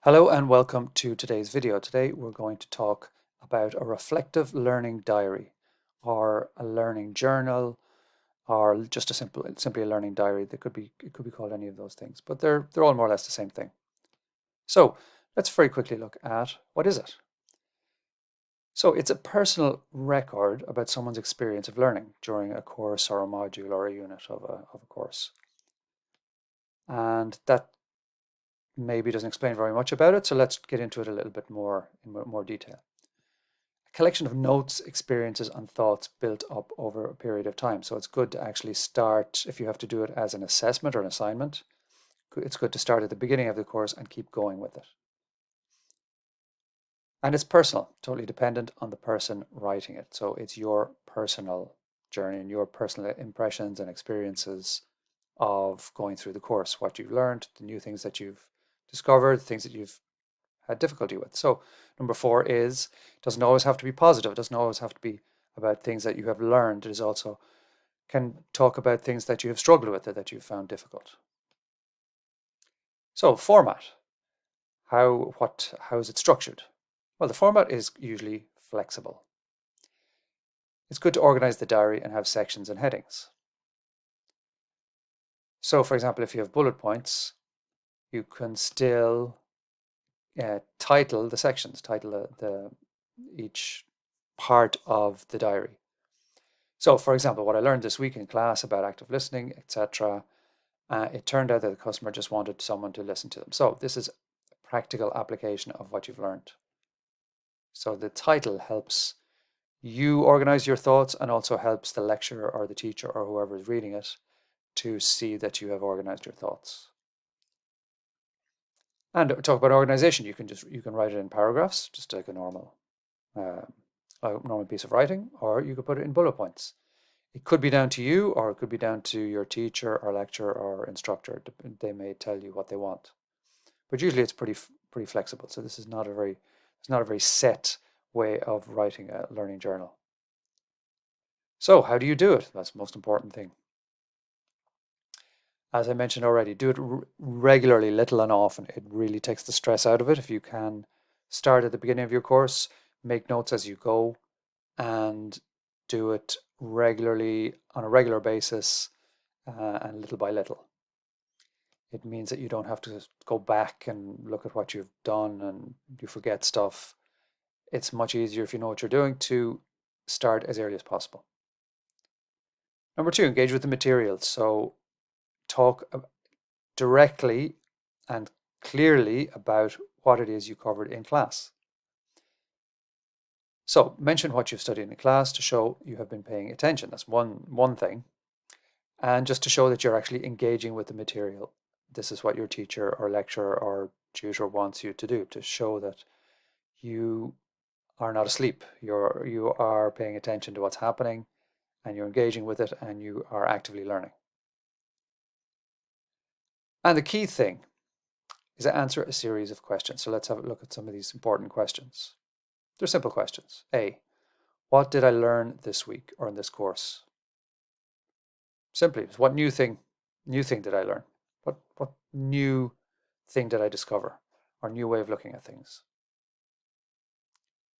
Hello and welcome to today's video. Today we're going to talk about a reflective learning diary or a learning journal or just simply a learning diary. It could be called any of those things, but they're all more or less the same thing. So let's very quickly look at what is it. So it's a personal record about someone's experience of learning during a course or a module or a unit of a course. And that maybe doesn't explain very much about it, so let's get into it a little bit more in more detail. A collection of notes, experiences, and thoughts built up over a period of time. So it's good to actually start, if you have to do it as an assessment or an assignment, it's good to start at the beginning of the course and keep going with it. And it's personal, totally dependent on the person writing it. So it's your personal journey and your personal impressions and experiences of going through the course, what you've learned, the new things that you've discovered, things that you've had difficulty with. So number 4 is, it doesn't always have to be positive. It doesn't always have to be about things that you have learned. It is also can talk about things that you have struggled with or that you found difficult. So format, how is it structured? Well, the format is usually flexible. It's good to organize the diary and have sections and headings. So for example, if you have bullet points, you can still title the sections, title each part of the diary. So for example, what I learned this week in class about active listening, etc., it turned out that the customer just wanted someone to listen to them. So this is a practical application of what you've learned. So the title helps you organize your thoughts and also helps the lecturer or the teacher or whoever is reading it to see that you have organized your thoughts. And talk about organization, you can write it in paragraphs, just like a normal piece of writing, or you could put it in bullet points. It could be down to you, or it could be down to your teacher or lecturer or instructor. They may tell you what they want, but usually it's pretty flexible. So this is not it's not a very set way of writing a learning journal. So how do you do it? That's the most important thing. As I mentioned already, do it regularly, little and often. It really takes the stress out of it. If you can start at the beginning of your course, make notes as you go, and do it regularly on a regular basis and little by little. It means that you don't have to go back and look at what you've done and you forget stuff. It's much easier if you know what you're doing to start as early as possible. Number 2, engage with the material. So talk directly and clearly about what it is you covered in class. So mention what you've studied in class to show you have been paying attention. That's one thing. And just to show that you're actually engaging with the material. This is what your teacher or lecturer or tutor wants you to do, to show that you are not asleep. You are paying attention to what's happening and you're engaging with it and you are actively learning. And the key thing is to answer a series of questions. So let's have a look at some of these important questions. They're simple questions. A, what did I learn this week or in this course? Simply, what new thing did I learn? What new thing did I discover or new way of looking at things?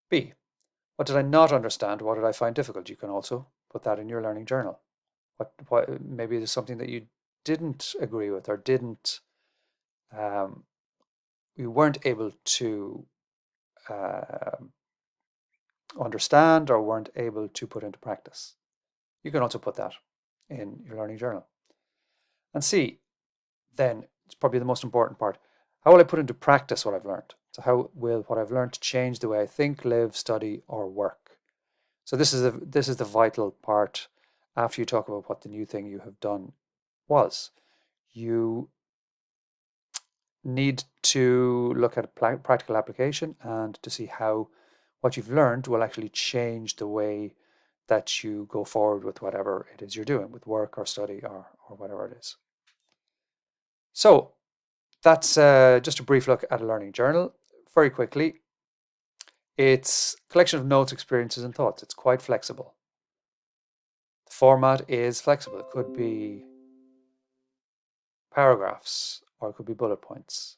B, what did I not understand? What did I find difficult? You can also put that in your learning journal. What maybe there's something that you didn't agree with or you weren't able to uh, understand or weren't able to put into practice. You can also put that in your learning journal. And C, then it's probably the most important part. How will I put into practice what I've learned? So how will what I've learned change the way I think, live, study, or work? So this is the vital part after you talk about what the new thing you have done was. You need to look at practical application and to see how what you've learned will actually change the way that you go forward with whatever it is you're doing, with work or study or whatever it is. So that's just a brief look at a learning journal. Very quickly, it's a collection of notes, experiences, and thoughts. It's quite flexible. The format is flexible. It could be paragraphs or it could be bullet points.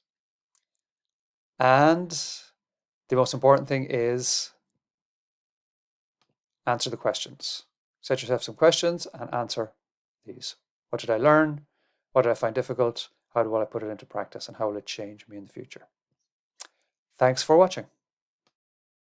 And the most important thing is answer the questions. Set yourself some questions and answer these. What did I learn? What did I find difficult? How will I put it into practice? And how will it change me in the future? Thanks for watching.